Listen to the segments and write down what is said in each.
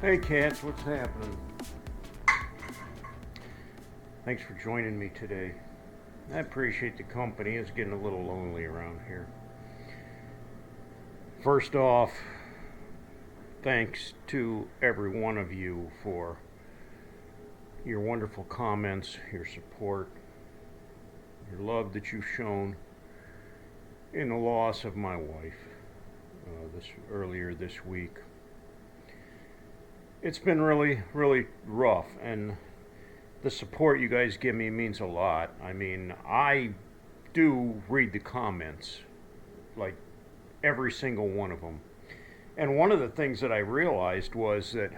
Hey cats, what's happening? Thanks for joining me today. I appreciate the company. It's getting a little lonely around here. First off, thanks to every one of you for your wonderful comments, your support, your love that you've shown in the loss of my wife earlier this week. It's been really, really rough, and the support you guys give me means a lot. I mean, I do read the comments, like every single one of them. And one of the things that I realized was that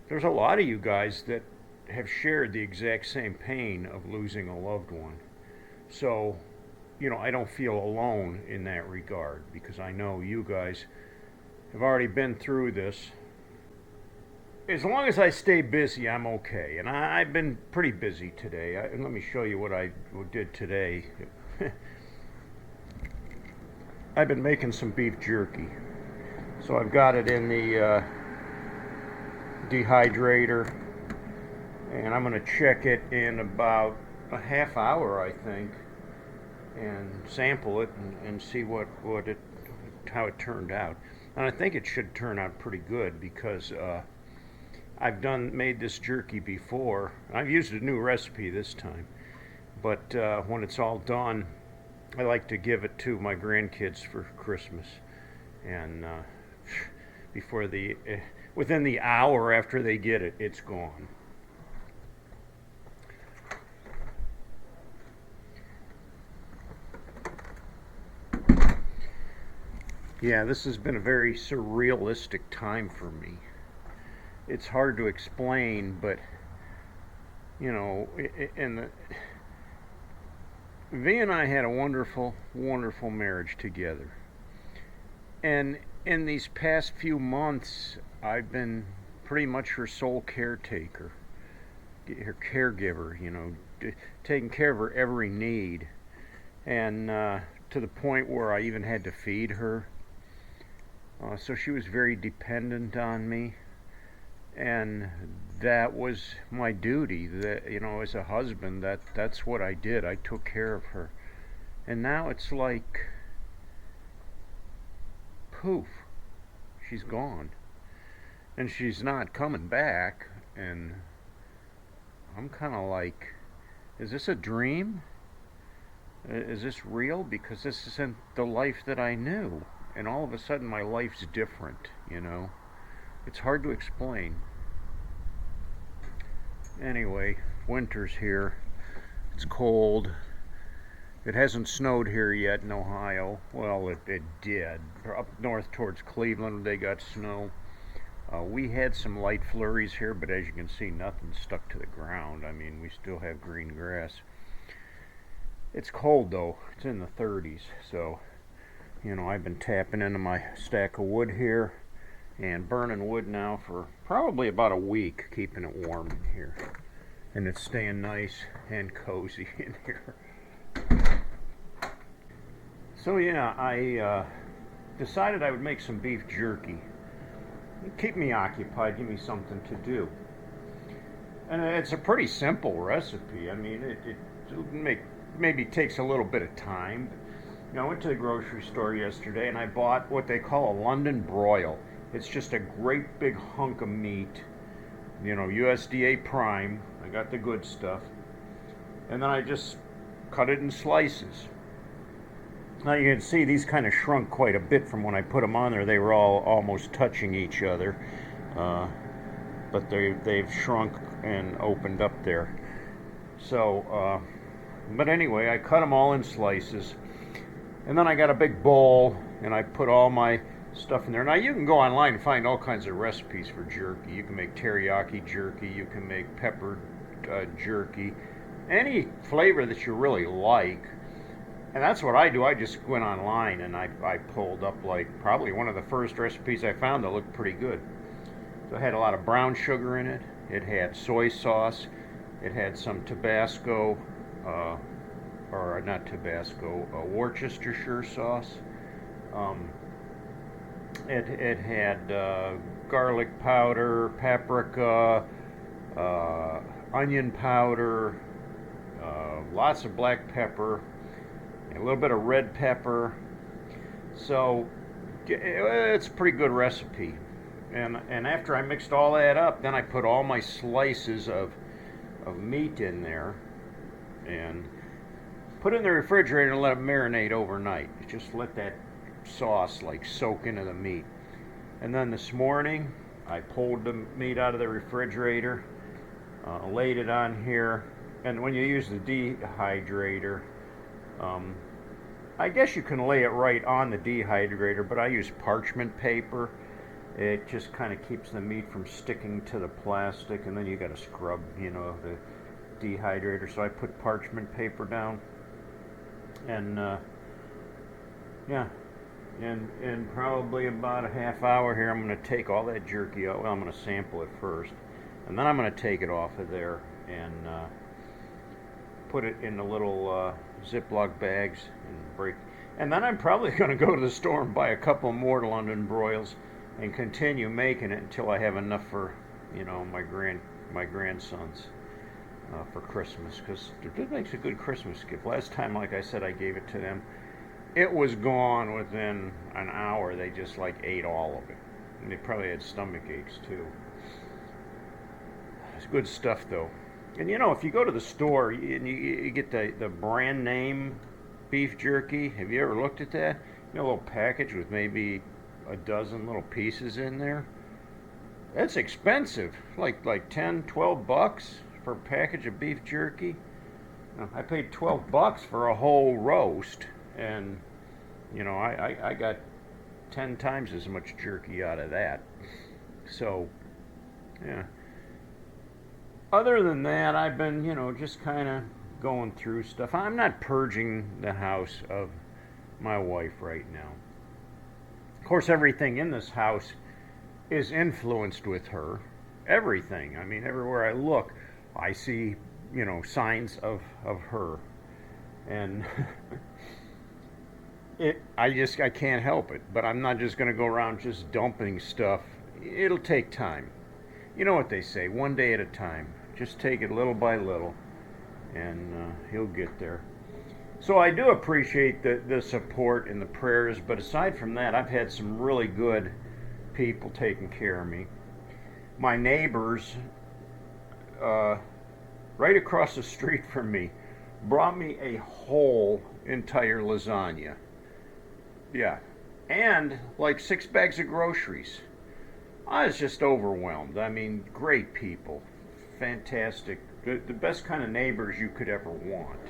there's a lot of you guys that have shared the exact same pain of losing a loved one. So, I don't feel alone in that regard, because I know you guys have already been through this. As long as I stay busy, I'm okay. And I've been pretty busy today. Let me show you what I did today. I've been making some beef jerky. So I've got it in the dehydrator. And I'm going to check it in about a half hour, I think. And sample it and see how it turned out. And I think it should turn out pretty good, because I've made this jerky before. I've used a new recipe this time, but when it's all done, I like to give it to my grandkids for Christmas, and within the hour after they get it, it's gone. Yeah, this has been a very surrealistic time for me. It's hard to explain, but V and I had a wonderful, wonderful marriage together. And in these past few months, I've been pretty much her sole caretaker, her caregiver, taking care of her every need. And to the point where I even had to feed her. So she was very dependent on me. And that was my duty. That, as a husband, that's what I did. I took care of her. And now it's like, poof, she's gone. And she's not coming back. And I'm kind of like, is this a dream? Is this real? Because this isn't the life that I knew. And all of a sudden my life's different, It's hard to explain. Anyway, winter's here. It's cold. It hasn't snowed here yet in Ohio. Well, it did. Up north towards Cleveland, they got snow. We had some light flurries here, but as you can see, nothing stuck to the ground. I mean, we still have green grass. It's cold, though. It's in the 30s, so, I've been tapping into my stack of wood here and burning wood now for probably about a week, keeping it warm in here. And it's staying nice and cozy in here. So yeah, I decided I would make some beef jerky. Keep me occupied, give me something to do. And it's a pretty simple recipe. I mean, it maybe takes a little bit of time. I went to the grocery store yesterday and I bought what they call a London broil. It's just a great big hunk of meat, USDA prime. I got the good stuff. And then I just cut it in slices. Now you can see these kind of shrunk quite a bit from when I put them on there. They were all almost touching each other. But they've shrunk and opened up there. So, but anyway, I cut them all in slices. And then I got a big bowl and I put all my stuff in there. Now you can go online and find all kinds of recipes for jerky. You can make teriyaki jerky, you can make peppered jerky, any flavor that you really like. And that's what I do. I just went online and I pulled up like probably one of the first recipes I found that looked pretty good. So it had a lot of brown sugar in it. It had soy sauce. It had some Tabasco, or not Tabasco, Worcestershire sauce. It had garlic powder, paprika, onion powder, lots of black pepper, a little bit of red pepper. So it's a pretty good recipe. And after I mixed all that up, then I put all my slices of meat in there and put it in the refrigerator and let it marinate overnight. Just let that sauce like soak into the meat. And then this morning, I pulled the meat out of the refrigerator, laid it on here, and when you use the dehydrator, I guess you can lay it right on the dehydrator, but I use parchment paper. It just kind of keeps the meat from sticking to the plastic, and then you got to scrub, the dehydrator. So I put parchment paper down, and yeah, and in probably about a half hour here, I'm going to take all that jerky out. Well, I'm going to sample it first, and then I'm going to take it off of there and put it in the little Ziploc bags and break. And then I'm probably going to go to the store and buy a couple more London broils and continue making it until I have enough for, my grandsons for Christmas, because it makes a good Christmas gift. Last time, like I said, I gave it to them. It was gone within an hour. They just ate all of it, and they probably had stomach aches too. It's good stuff though. And if you go to the store and you get the brand name beef jerky, have you ever looked at that? A little package with maybe a dozen little pieces in there. It's expensive, like $10-12 for a package of beef jerky. I paid $12 for a whole roast, and I got 10 times as much jerky out of that. So yeah, other than that, I've been just kind of going through stuff. I'm not purging the house of my wife right now. Of course, everything in this house is influenced with her. Everything. I mean, everywhere I look, I see, signs of her. And I can't help it. But I'm not just going to go around just dumping stuff. It'll take time. You know what they say, one day at a time. Just take it little by little, and he'll get there. So I do appreciate the support and the prayers, but aside from that, I've had some really good people taking care of me. My neighbors, right across the street from me, brought me a whole entire lasagna. Yeah, and 6 bags of groceries. I was just overwhelmed. I mean, great people, fantastic, the best kind of neighbors you could ever want.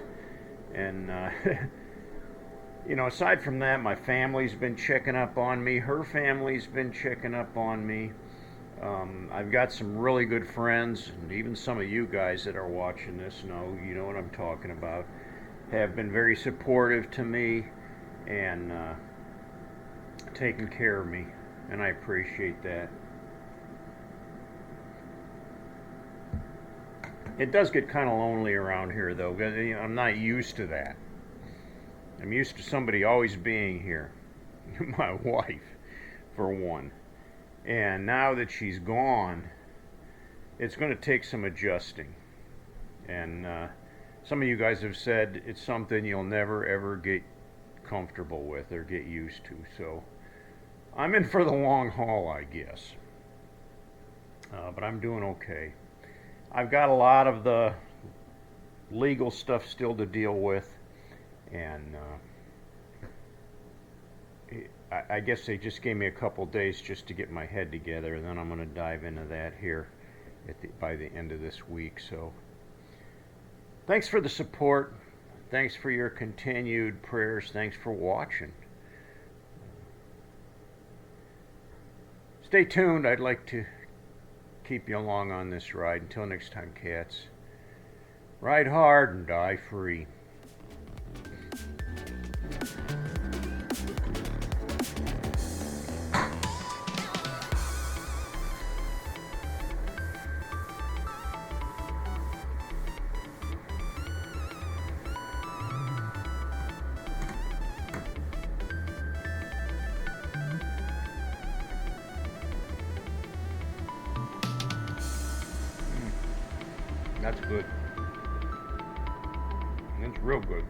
And, aside from that, my family's been checking up on me. Her family's been checking up on me. I've got some really good friends, and even some of you guys that are watching this know what I'm talking about, have been very supportive to me and taking care of me, and I appreciate that. It does get kind of lonely around here, though, because I'm not used to that. I'm used to somebody always being here. My wife, for one. And now that she's gone, it's going to take some adjusting. And some of you guys have said it's something you'll never, ever get comfortable with or get used to. So I'm in for the long haul, I guess. But I'm doing okay. I've got a lot of the legal stuff still to deal with, and I guess they just gave me a couple days just to get my head together, and then I'm going to dive into that here by the end of this week. So thanks for the support. Thanks for your continued prayers. Thanks for watching. Stay tuned. I'd like to keep you along on this ride. Until next time, cats, ride hard and die free. That's good. It's real good.